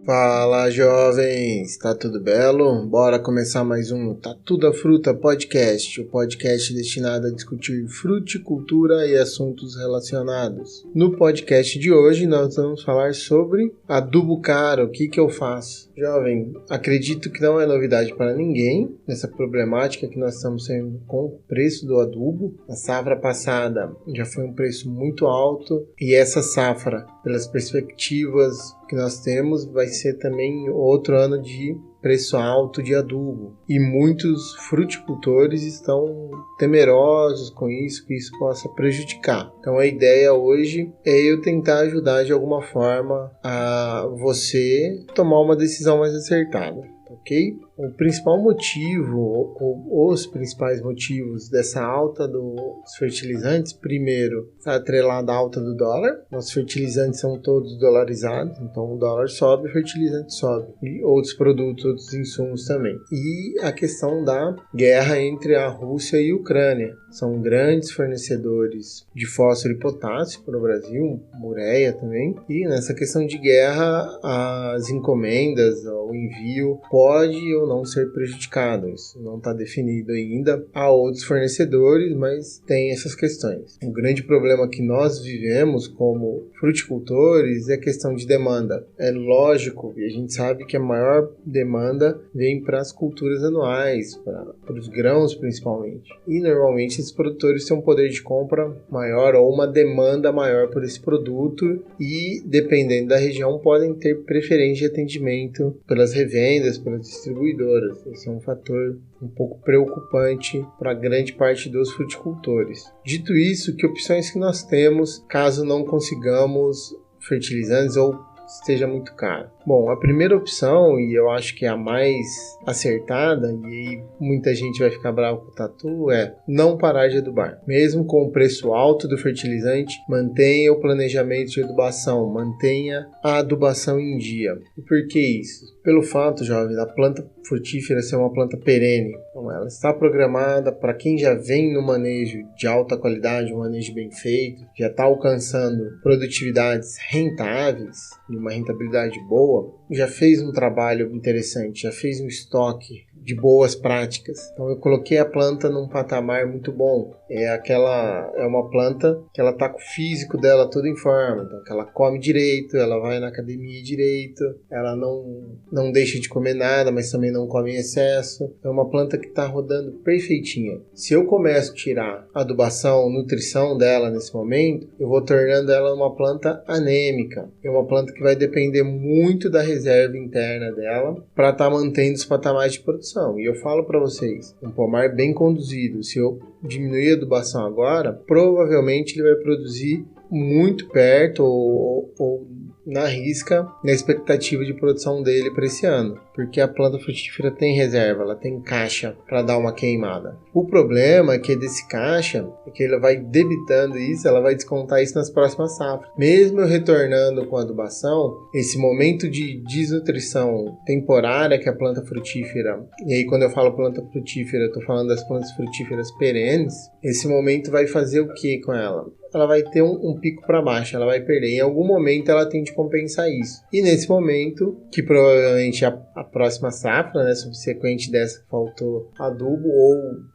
Fala, jovens! Tá tudo belo? Bora começar mais um Tá Tudo a Fruta Podcast, o podcast destinado a discutir fruticultura e assuntos relacionados. No podcast de hoje, nós vamos falar sobre adubo caro, o que eu faço? Jovem, acredito que não é novidade para ninguém essa problemática que nós estamos tendo com o preço do adubo. A safra passada já foi um preço muito alto e essa safra, pelas perspectivas que nós temos, vai ser também outro ano de preço alto de adubo. E muitos fruticultores estão temerosos com isso, que isso possa prejudicar. Então a ideia hoje é eu tentar ajudar de alguma forma a você tomar uma decisão mais acertada. Ok? O principal motivo, ou os principais motivos dessa alta dos fertilizantes, primeiro, está atrelada à alta do dólar. Nossos fertilizantes são todos dolarizados, então o dólar sobe, o fertilizante sobe. E outros produtos, outros insumos também. E a questão da guerra entre a Rússia e a Ucrânia. São grandes fornecedores de fósforo e potássio para o Brasil, ureia também. E nessa questão de guerra, as encomendas, o envio pode ou não ser prejudicado. Isso não está definido ainda. Há outros fornecedores, mas tem essas questões. O grande problema que nós vivemos como fruticultores é a questão de demanda. É lógico, e a gente sabe que a maior demanda vem para as culturas anuais, para os grãos principalmente. E normalmente esses produtores têm um poder de compra maior ou uma demanda maior por esse produto e, dependendo da região, podem ter preferência de atendimento pelas revendas, pelas distribuidoras. Esse é um fator um pouco preocupante para grande parte dos fruticultores. Dito isso, que opções que nós temos caso não consigamos fertilizantes ou esteja muito caro? Bom, a primeira opção, e eu acho que é a mais acertada, e aí muita gente vai ficar bravo com o Tatu, é não parar de adubar. Mesmo com o preço alto do fertilizante, mantenha o planejamento de adubação, mantenha a adubação em dia. E por que isso? Pelo fato, jovem, da planta frutífera ser uma planta perene. Então, ela está programada para quem já vem no manejo de alta qualidade, um manejo bem feito, já está alcançando produtividades rentáveis, e uma rentabilidade boa, já fez um trabalho interessante, já fez um estoque de boas práticas. Então eu coloquei a planta num patamar muito bom. É uma planta que ela tá com o físico dela tudo em forma, então que ela come direito, ela vai na academia direito, ela não deixa de comer nada, mas também não come em excesso. É uma planta que está rodando perfeitinha. Se eu começo a tirar adubação, nutrição dela nesse momento, eu vou tornando ela uma planta anêmica. É uma planta que vai depender muito da reserva interna dela para estar mantendo os patamares de produção. E eu falo para vocês, um pomar bem conduzido, se eu diminuir a adubação agora, provavelmente ele vai produzir muito perto ou na risca na expectativa de produção dele para esse ano, porque a planta frutífera tem reserva, ela tem caixa para dar uma queimada. O problema é que desse caixa é que ela vai debitando isso, ela vai descontar isso nas próximas safras. Mesmo eu retornando com a adubação, esse momento de desnutrição temporária que a planta frutífera, e aí quando eu falo planta frutífera, eu estou falando das plantas frutíferas perenes, esse momento vai fazer o que com ela? Ela vai ter um pico para baixo, ela vai perder. Em algum momento ela tem de compensar isso. E nesse momento, que provavelmente a próxima safra, né, subsequente dessa que faltou adubo, ou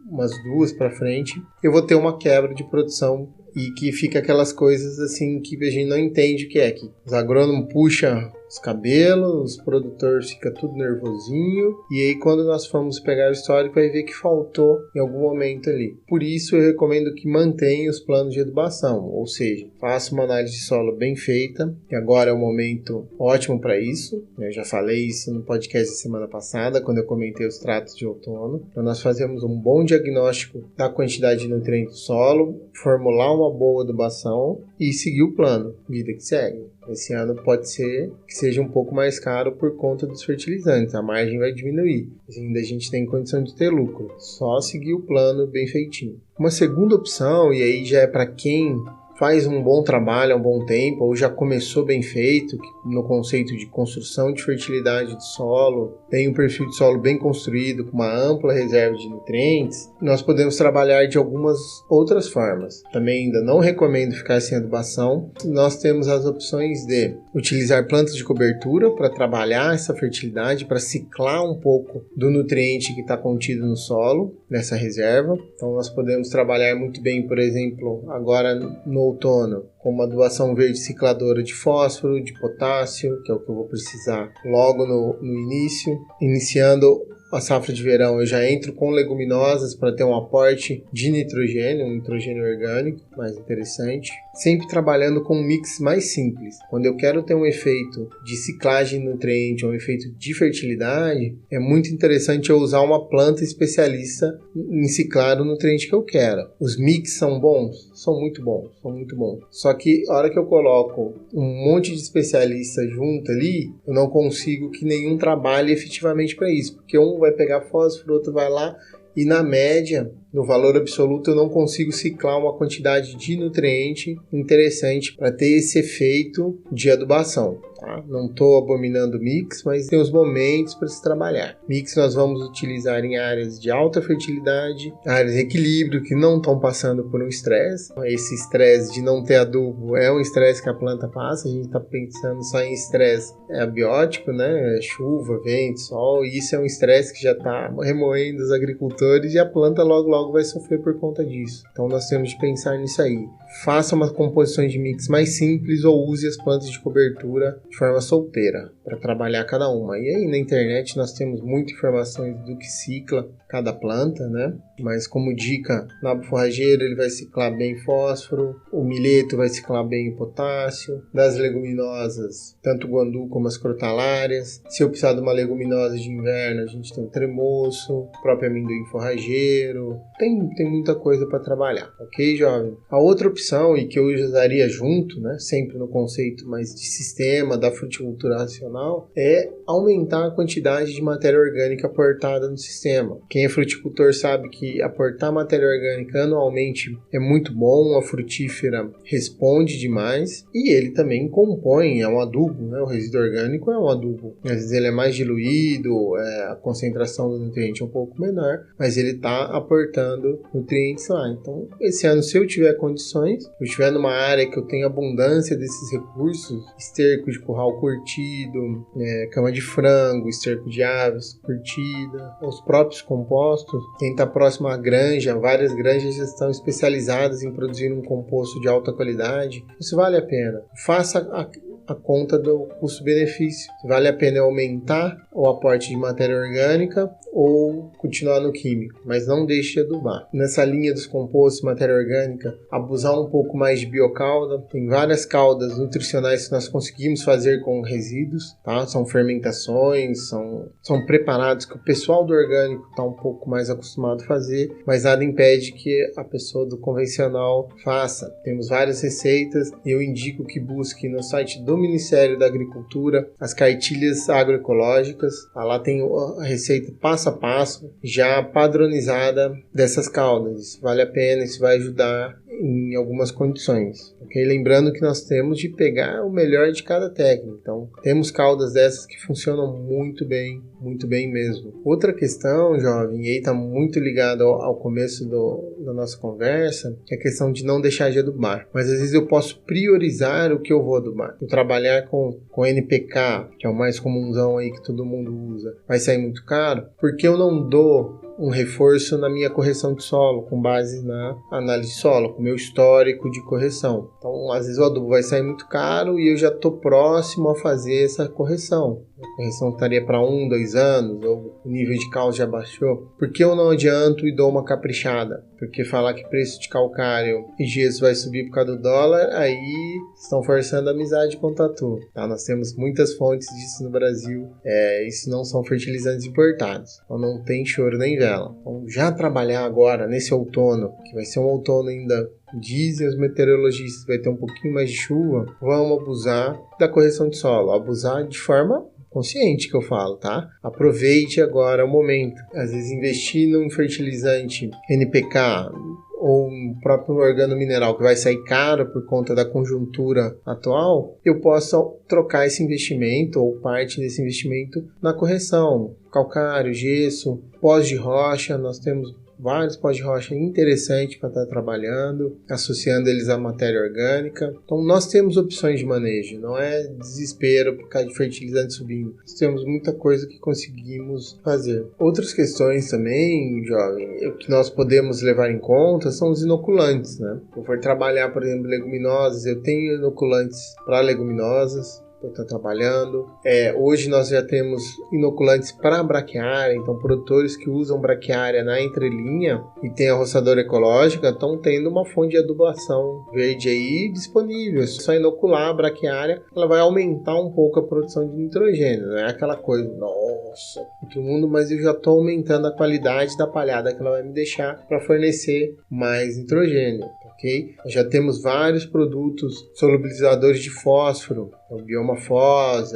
umas duas para frente, eu vou ter uma quebra de produção e que fica aquelas coisas assim que a gente não entende o que é. Que os agrônomos puxam os cabelos, os produtores ficam tudo nervosinho, e aí quando nós formos pegar o histórico vai ver que faltou em algum momento ali. Por isso eu recomendo que mantenha os planos de adubação, ou seja, faça uma análise de solo bem feita, que agora é o momento ótimo para isso. Eu já falei isso no podcast da semana passada, quando eu comentei os tratos de outono. Então nós fazemos um bom diagnóstico da quantidade de nutrientes do solo, formular uma boa adubação e seguir o plano, vida que segue. Esse ano pode ser que seja um pouco mais caro por conta dos fertilizantes, a margem vai diminuir, ainda a gente tem condição de ter lucro, só seguir o plano bem feitinho. Uma segunda opção, e aí já é para quem faz um bom trabalho há um bom tempo, ou já começou bem feito, no conceito de construção de fertilidade do solo, tem um perfil de solo bem construído, com uma ampla reserva de nutrientes, nós podemos trabalhar de algumas outras formas. Também ainda não recomendo ficar sem adubação. Nós temos as opções de utilizar plantas de cobertura para trabalhar essa fertilidade, para ciclar um pouco do nutriente que está contido no solo, nessa reserva. Então nós podemos trabalhar muito bem, por exemplo, agora no outono, com uma adubação verde cicladora de fósforo, de potássio, que é o que eu vou precisar logo no início. Iniciando a safra de verão, eu já entro com leguminosas para ter um aporte de nitrogênio, um nitrogênio orgânico mais interessante. Sempre trabalhando com um mix mais simples. Quando eu quero ter um efeito de ciclagem de nutriente, um efeito de fertilidade, é muito interessante eu usar uma planta especialista em ciclar o nutriente que eu quero. Os mix são bons? São muito bons. Só que a hora que eu coloco um monte de especialistas junto ali, eu não consigo que nenhum trabalhe efetivamente para isso, porque um vai pegar fósforo, outro vai lá, e na média, no valor absoluto, eu não consigo ciclar uma quantidade de nutriente interessante para ter esse efeito de adubação. Tá? Não estou abominando mix, mas tem os momentos para se trabalhar. Mix nós vamos utilizar em áreas de alta fertilidade, áreas de equilíbrio que não estão passando por um estresse. Esse estresse de não ter adubo é um estresse que a planta passa. A gente está pensando só em estresse abiótico, né? Chuva, vento, sol, e isso é um estresse que já está remoendo os agricultores e a planta logo vai sofrer por conta disso. Então nós temos de pensar nisso aí. Faça uma composição de mix mais simples ou use as plantas de cobertura de forma solteira para trabalhar cada uma. E aí na internet nós temos muita informação do que cicla cada planta, né? Mas como dica, nabo forrageiro ele vai ciclar bem fósforo, o milheto vai ciclar bem o potássio, das leguminosas, tanto o guandu como as crotalárias. Se eu precisar de uma leguminosa de inverno, a gente tem o tremoço, o próprio amendoim forrageiro, tem muita coisa para trabalhar, ok, jovem? A outra opção, e que eu usaria junto, né, sempre no conceito mais de sistema da fruticultura racional, é aumentar a quantidade de matéria orgânica aportada no sistema. Quem é fruticultor sabe que aportar matéria orgânica anualmente é muito bom, a frutífera responde demais e ele também compõe, é um adubo, né? O resíduo orgânico é um adubo. Às vezes ele é mais diluído, a concentração do nutriente é um pouco menor, mas ele está aportando nutrientes lá. Então, esse ano, se eu tiver condições, se eu estiver numa área que eu tenho abundância desses recursos, esterco de curral curtido, cama de frango, esterco de aves curtida, os próprios compostos, quem está próximo à granja, várias granjas já estão especializadas em produzir um composto de alta qualidade, isso vale a pena. Faça a conta do custo-benefício. Vale a pena aumentar o aporte de matéria orgânica ou continuar no químico, mas não deixe de adubar. Nessa linha dos compostos de matéria orgânica, abusar um pouco mais de biocalda. Tem várias caldas nutricionais que nós conseguimos fazer com resíduos, tá? São fermentações, são preparados que o pessoal do orgânico está um pouco mais acostumado a fazer, mas nada impede que a pessoa do convencional faça. Temos várias receitas e eu indico que busque no site do Ministério da Agricultura as cartilhas agroecológicas. Lá tem a receita passo a passo, já padronizada dessas caldas. Isso vale a pena, isso vai ajudar em algumas condições, ok? Lembrando que nós temos de pegar o melhor de cada técnica. Então, temos caldas dessas que funcionam muito bem mesmo. Outra questão, jovem, e aí está muito ligado ao começo da nossa conversa, é a questão de não deixar de adubar. Mas às vezes eu posso priorizar o que eu vou adubar. Eu trabalhar com NPK, que é o mais comunzão aí que todo mundo usa, vai sair muito caro, porque eu não dou um reforço na minha correção de solo, com base na análise de solo, com o meu histórico de correção. Então, às vezes o adubo vai sair muito caro e eu já estou próximo a fazer essa correção. A correção estaria para 1, 2 anos, ou o nível de cálcio já baixou. Por que eu não adianto e dou uma caprichada? Porque falar que preço de calcário e gesso vai subir por causa do dólar, aí estão forçando a amizade com o tatu. Tá? Nós temos muitas fontes disso no Brasil. Isso não são fertilizantes importados. Então não tem choro nem vela. Então já trabalhar agora, nesse outono, que vai ser um outono ainda, dizem os meteorologistas que vai ter um pouquinho mais de chuva, vamos abusar da correção de solo. Abusar de forma consciente, que eu falo, tá? Aproveite agora o momento. Às vezes investir num fertilizante NPK ou um próprio organomineral que vai sair caro por conta da conjuntura atual, eu posso trocar esse investimento ou parte desse investimento na correção. Calcário, gesso, pós de rocha, nós temos vários pós de rocha interessantes para estar trabalhando, associando eles à matéria orgânica. Então nós temos opções de manejo, não é desespero por causa de fertilizante subindo. Nós temos muita coisa que conseguimos fazer. Outras questões também, jovem, que nós podemos levar em conta são os inoculantes, né? Se eu for trabalhar, por exemplo, leguminosas, eu tenho inoculantes para leguminosas. Está trabalhando. Hoje nós já temos inoculantes para braquiária, então produtores que usam braquiária na entrelinha e tem a roçadora ecológica estão tendo uma fonte de adubação verde aí disponível. É só inocular a braquiária, ela vai aumentar um pouco a produção de nitrogênio. Não é aquela coisa, nossa, outro mundo, mas eu já estou aumentando a qualidade da palhada que ela vai me deixar para fornecer mais nitrogênio. Okay? Já temos vários produtos solubilizadores de fósforo, o Biomafós,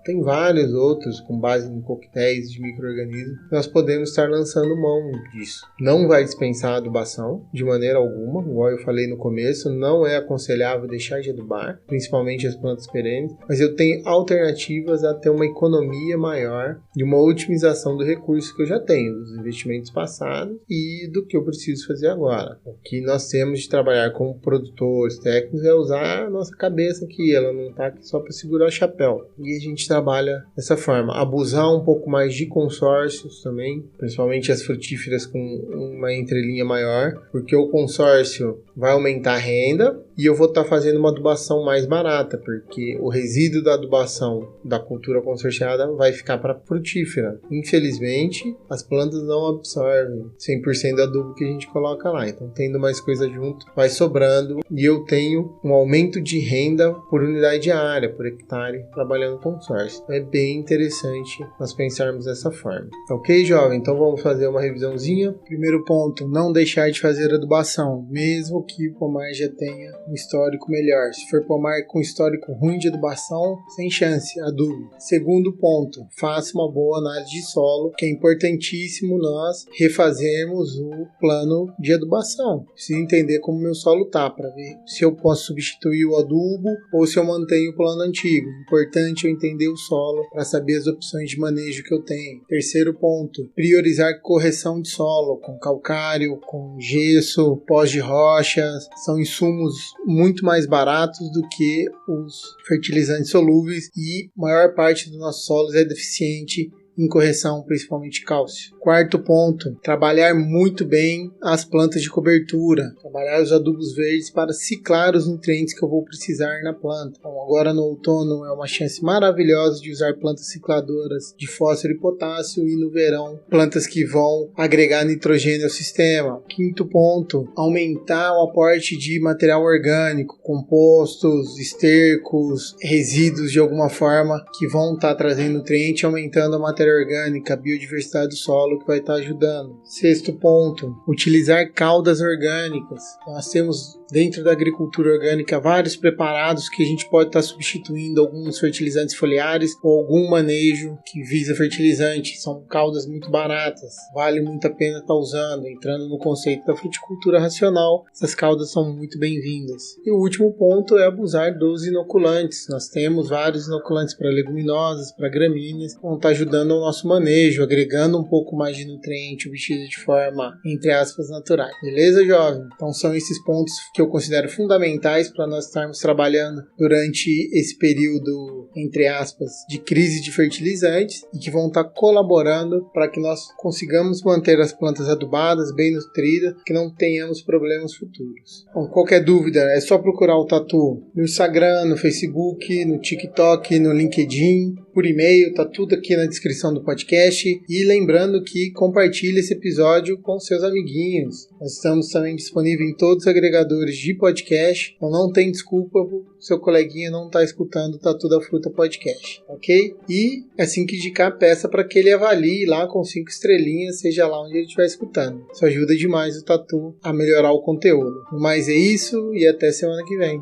tem vários outros com base em coquetéis de micro-organismos. Nós podemos estar lançando mão disso. Não vai dispensar a adubação de maneira alguma, igual eu falei no começo, não é aconselhável deixar de adubar, principalmente as plantas perenes, mas eu tenho alternativas a ter uma economia maior e uma otimização do recurso que eu já tenho, dos investimentos passados e do que eu preciso fazer agora. O que nós temos de trabalhar como produtores técnicos é usar a nossa cabeça aqui, ela não está aqui só para segurar o chapéu. E a gente trabalha dessa forma. Abusar um pouco mais de consórcios também, principalmente as frutíferas com uma entrelinha maior, porque o consórcio vai aumentar a renda e eu vou estar fazendo uma adubação mais barata, porque o resíduo da adubação da cultura consorciada vai ficar para a frutífera. Infelizmente, as plantas não absorvem 100% do adubo que a gente coloca lá. Então, tendo mais coisa junto, vai sobrando e eu tenho um aumento de renda por unidade de área, por hectare, trabalhando com consórcio. É bem interessante nós pensarmos dessa forma. Ok, jovem? Então vamos fazer uma revisãozinha. Primeiro ponto, não deixar de fazer adubação, mesmo que o pomar já tenha um histórico melhor. Se for pomar com histórico ruim de adubação, sem chance, adube. Segundo ponto, faça uma boa análise de solo, que é importantíssimo nós refazermos o plano de adubação. Preciso entender como meu solo está, para ver se eu posso substituir o adubo ou se eu mantenho o plano antigo. Importante eu entender o solo para saber as opções de manejo que eu tenho. Terceiro ponto, priorizar correção de solo com calcário, com gesso, pós de rochas. São insumos muito mais baratos do que os fertilizantes solúveis e a maior parte dos nossos solos é deficiente em correção, principalmente cálcio. Quarto ponto, trabalhar muito bem as plantas de cobertura, trabalhar os adubos verdes para ciclar os nutrientes que eu vou precisar na planta. Então, agora no outono é uma chance maravilhosa de usar plantas cicladoras de fósforo e potássio e no verão plantas que vão agregar nitrogênio ao sistema. Quinto ponto, aumentar o aporte de material orgânico, compostos, estercos, resíduos de alguma forma que vão estar trazendo nutriente, aumentando a matéria orgânica, a biodiversidade do solo que vai estar ajudando. Sexto ponto, utilizar caudas orgânicas. Nós temos dentro da agricultura orgânica vários preparados que a gente pode estar substituindo alguns fertilizantes foliares ou algum manejo que visa fertilizante. São caudas muito baratas, vale muito a pena estar usando. Entrando no conceito da fruticultura racional, essas caudas são muito bem-vindas. E o último ponto é abusar dos inoculantes. Nós temos vários inoculantes para leguminosas, para gramíneas, que vão estar ajudando ao nosso manejo, agregando um pouco mais de nutriente obtido de forma, entre aspas, natural. Beleza, jovem? Então são esses pontos que eu considero fundamentais para nós estarmos trabalhando durante esse período, entre aspas, de crise de fertilizantes e que vão estar colaborando para que nós consigamos manter as plantas adubadas, bem nutridas, que não tenhamos problemas futuros. Bom, qualquer dúvida é só procurar o Tatu no Instagram, no Facebook, no TikTok, no LinkedIn, por e-mail, tá tudo aqui na descrição do podcast. E lembrando que compartilhe esse episódio com seus amiguinhos. Nós estamos também disponíveis em todos os agregadores de podcast, então não tem desculpa seu coleguinha não estar escutando o Tatu da Fruta Podcast, ok? E assim que indicar, peça para que ele avalie lá com 5 estrelinhas, seja lá onde ele estiver escutando. Isso ajuda demais o Tatu a melhorar o conteúdo. Mas é isso e até semana que vem.